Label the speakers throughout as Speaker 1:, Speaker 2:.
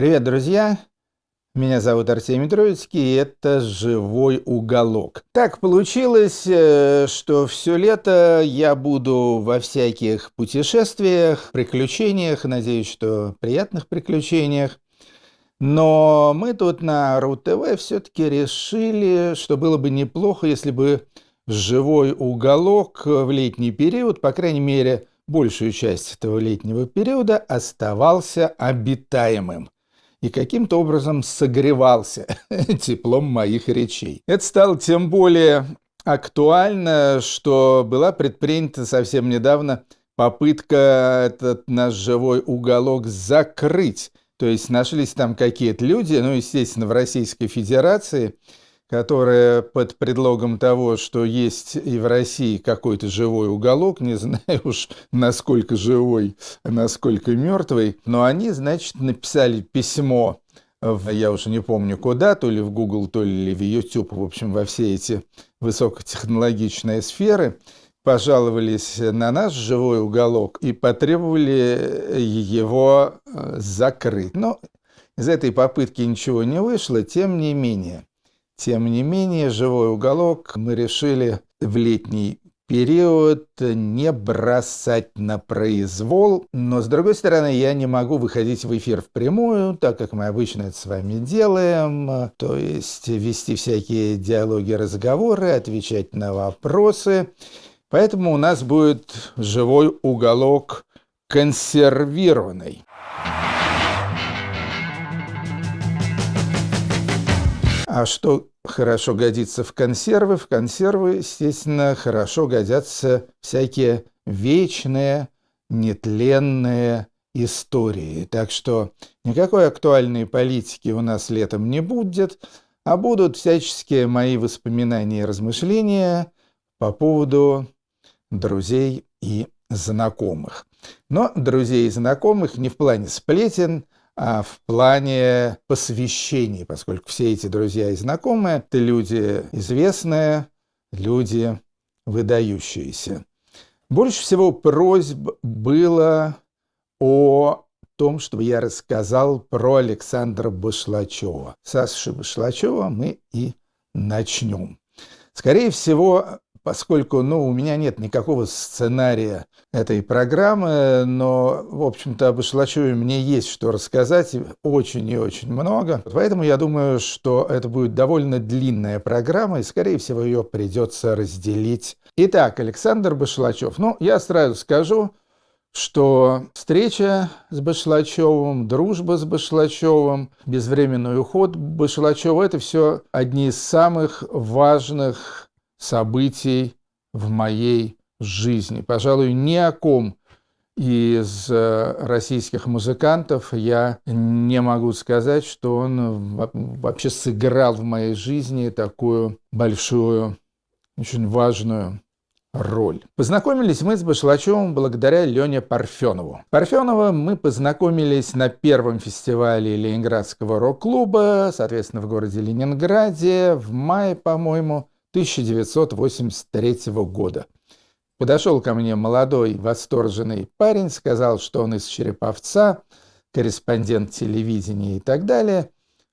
Speaker 1: Привет, друзья! Меня зовут Арсений Троицкий, и это «Живой уголок». Так получилось, что все лето я буду во всяких путешествиях, приключениях, надеюсь, что приятных приключениях. Но мы тут на РУ-ТВ все-таки решили, что было бы неплохо, если бы «Живой уголок» в летний период, по крайней мере, большую часть этого летнего периода, оставался обитаемым и каким-то образом согревался теплом моих речей. Это стало тем более актуально, что была предпринята совсем недавно попытка этот наш живой уголок закрыть. То есть нашлись там какие-то люди, естественно, в Российской Федерации, которые под предлогом того, что есть и в России какой-то живой уголок, не знаю уж, насколько живой, а насколько мертвый, но они, значит, написали письмо, я уже не помню куда, то ли в Google, то ли в YouTube, в общем, во все эти высокотехнологичные сферы, пожаловались на наш живой уголок и потребовали его закрыть. Но из этой попытки ничего не вышло, тем не менее, живой уголок мы решили в летний период не бросать на произвол. Но, с другой стороны, я не могу выходить в эфир впрямую, так как мы обычно это с вами делаем. То есть вести всякие диалоги, разговоры, отвечать на вопросы. Поэтому у нас будет живой уголок консервированный. А что хорошо годится в консервы? В консервы, естественно, хорошо годятся всякие вечные, нетленные истории. Так что никакой актуальной политики у нас летом не будет, а будут всяческие мои воспоминания и размышления по поводу друзей и знакомых. Но друзей и знакомых не в плане сплетен, а в плане посвящений, поскольку все эти друзья и знакомые – это люди известные, люди выдающиеся. Больше всего просьб было о том, чтобы я рассказал про Александра Башлачева. С Саши Башлачева мы и начнем. Скорее всего, поскольку у меня нет никакого сценария этой программы, но, в общем-то, об Башлачеве мне есть что рассказать, очень и очень много. Поэтому я думаю, что это будет довольно длинная программа, и, скорее всего, ее придется разделить. Итак, Александр Башлачев. Я сразу скажу, что встреча с Башлачевым, дружба с Башлачевым, безвременный уход Башлачева – это все одни из самых важных событий в моей жизни. Пожалуй, ни о ком из российских музыкантов я не могу сказать, что он вообще сыграл в моей жизни такую большую, очень важную роль. Познакомились мы с Башлачевым благодаря Лене Парфенову. Парфенова мы познакомились на первом фестивале Ленинградского рок-клуба, соответственно, в городе Ленинграде, в мае, по-моему, 1983 года. Подошел ко мне молодой, восторженный парень, сказал, что он из Череповца, корреспондент телевидения и так далее.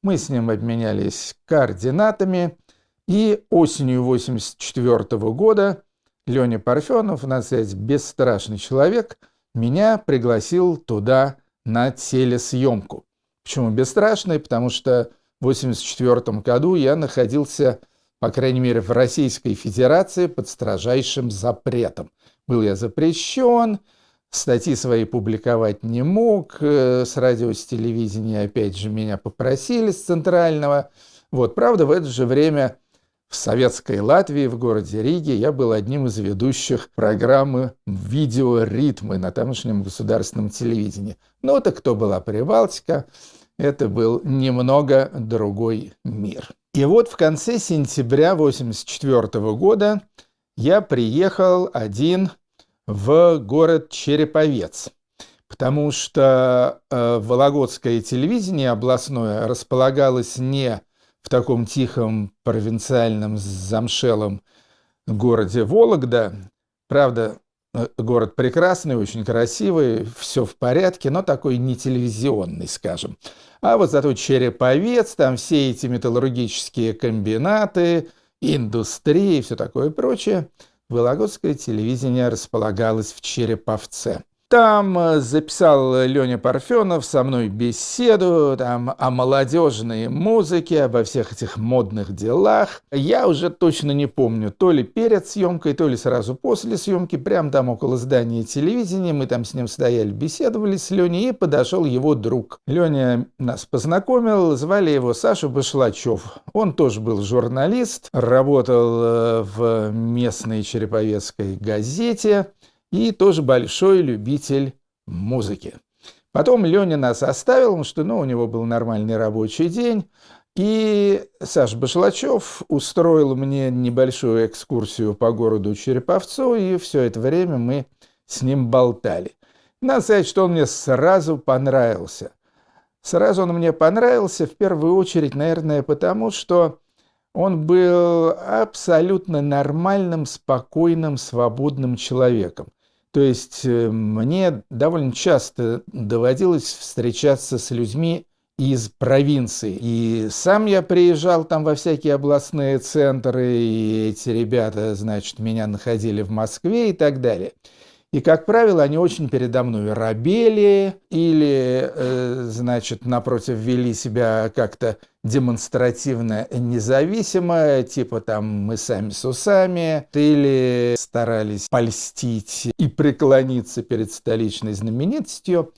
Speaker 1: Мы с ним обменялись координатами, и осенью 1984 года Леня Парфенов, надо сказать, бесстрашный человек, меня пригласил туда на телесъемку. Почему бесстрашный? Потому что в 1984 году я находился, по крайней мере, в Российской Федерации под строжайшим запретом. Был я запрещен, статьи свои публиковать не мог, с радио, с телевидения, опять же, меня попросили с центрального. Правда, в это же время в советской Латвии, в городе Риге, я был одним из ведущих программы «Видеоритмы» на тамошнем государственном телевидении. Так то была Прибалтика, это был немного другой мир. И в конце сентября 1984 года я приехал один в город Череповец, потому что Вологодское телевидение областное располагалось не в таком тихом провинциальном замшелом городе Вологда. Правда, город прекрасный, очень красивый, все в порядке, но такой не телевизионный, скажем. А вот зато Череповец, там все эти металлургические комбинаты, индустрии и все такое прочее. Вологодское телевидение располагалось в Череповце. Там записал Леня Парфенов со мной беседу там, о молодежной музыке, обо всех этих модных делах. Я уже точно не помню, то ли перед съемкой, то ли сразу после съемки, прямо там около здания телевидения. Мы там с ним стояли, беседовали с Леней, и подошел его друг. Леня нас познакомил, звали его Саша Башлачев. Он тоже был журналист, работал в местной череповецкой газете. И тоже большой любитель музыки. Потом Леня нас оставил, что у него был нормальный рабочий день. И Саша Башлачев устроил мне небольшую экскурсию по городу Череповцу, и все это время мы с ним болтали. Надо сказать, что он мне сразу понравился. Сразу он мне понравился в первую очередь, наверное, потому что он был абсолютно нормальным, спокойным, свободным человеком. То есть мне довольно часто доводилось встречаться с людьми из провинции. И сам я приезжал там во всякие областные центры, и эти ребята, значит, меня находили в Москве и так далее. И, как правило, они очень передо мной робели или, значит, напротив вели себя как-то демонстративно независимо, типа там «мы сами с усами», или старались польстить и преклониться перед столичной знаменитостью.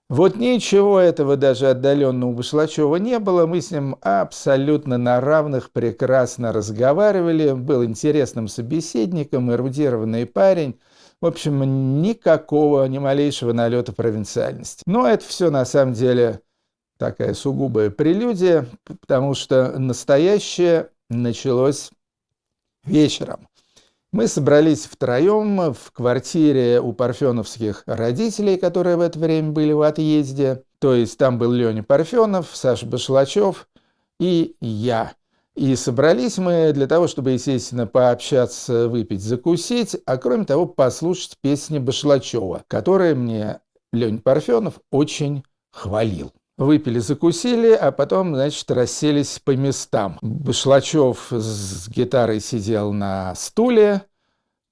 Speaker 1: Вот ничего этого даже отдаленно у Башлачева не было. Мы с ним абсолютно на равных прекрасно разговаривали. Был интересным собеседником, эрудированный парень. В общем, никакого, ни малейшего налета провинциальности. Но это все на самом деле такая сугубая прелюдия, потому что настоящее началось вечером. Мы собрались втроем в квартире у парфеновских родителей, которые в это время были в отъезде. То есть там был Леня Парфенов, Саша Башлачев и я. И собрались мы для того, чтобы, естественно, пообщаться, выпить, закусить, а кроме того, послушать песни Башлачева, которые мне Леня Парфенов очень хвалил. Выпили, закусили, а потом, значит, расселись по местам. Башлачев с гитарой сидел на стуле,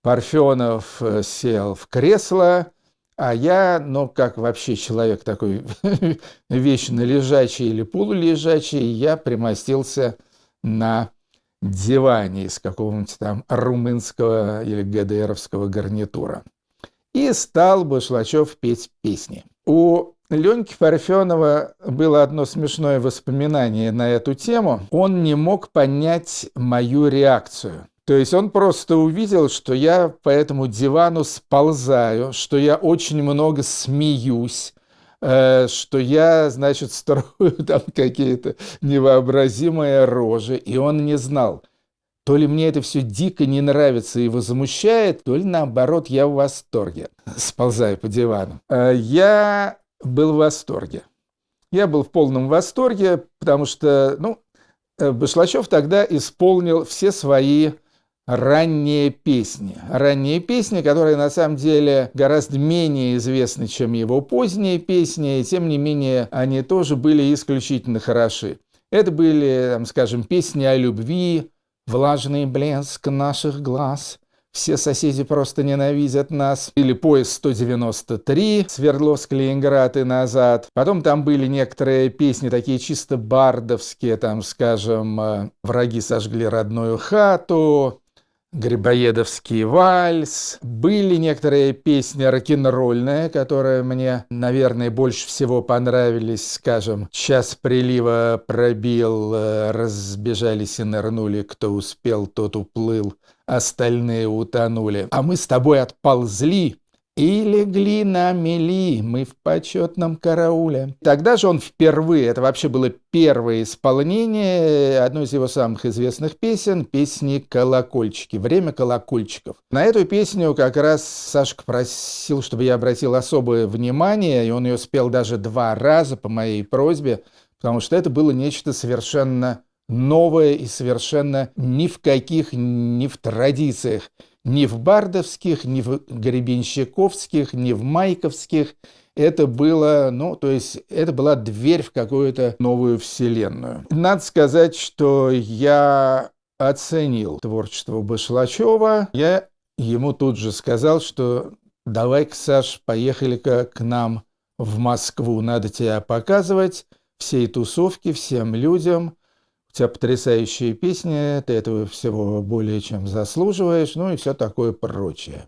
Speaker 1: Парфенов сел в кресло, а я, как вообще человек такой вечно лежачий или полулежачий, я примостился на диване из какого-нибудь там румынского или ГДРовского гарнитура. И стал Башлачев петь песни. У Леньки Парфенова было одно смешное воспоминание на эту тему. Он не мог понять мою реакцию. То есть он просто увидел, что я по этому дивану сползаю, что я очень много смеюсь, что я, значит, строю там какие-то невообразимые рожи, и он не знал, то ли мне это все дико не нравится и возмущает, то ли наоборот я в восторге, сползаю по дивану. Я был в восторге. Я был в полном восторге, потому что, Башлачев тогда исполнил все свои ранние песни, которые на самом деле гораздо менее известны, чем его поздние песни, и тем не менее они тоже были исключительно хороши. Это были, скажем, песни о любви, влажный блеск наших глаз, все соседи просто ненавидят нас, или поезд 193, Свердловск-Ленинград и назад. Потом там были некоторые песни такие чисто бардовские, скажем, «Враги сожгли родную хату», «Грибоедовский вальс». Были некоторые песни рок-н-ролльные, которые мне, наверное, больше всего понравились, скажем, «Час прилива пробил, разбежались и нырнули, кто успел, тот уплыл, остальные утонули. А мы с тобой отползли и легли на мели, мы в почетном карауле». Тогда же он впервые, это вообще было первое исполнение одной из его самых известных песен, песни «Колокольчики», «Время колокольчиков». На эту песню как раз Сашка просил, чтобы я обратил особое внимание, и он ее спел даже 2 раза по моей просьбе, потому что это было нечто совершенно новое и совершенно ни в традициях Ни в бардовских, ни в гребенщиковских, ни в майковских. Это было, то есть это была дверь в какую-то новую вселенную. Надо сказать, что я оценил творчество Башлачева. Я ему тут же сказал, что давай-ка, Саш, поехали-ка к нам в Москву. Надо тебя показывать всей тусовке, всем людям. У тебя потрясающие песни, ты этого всего более чем заслуживаешь, и все такое прочее.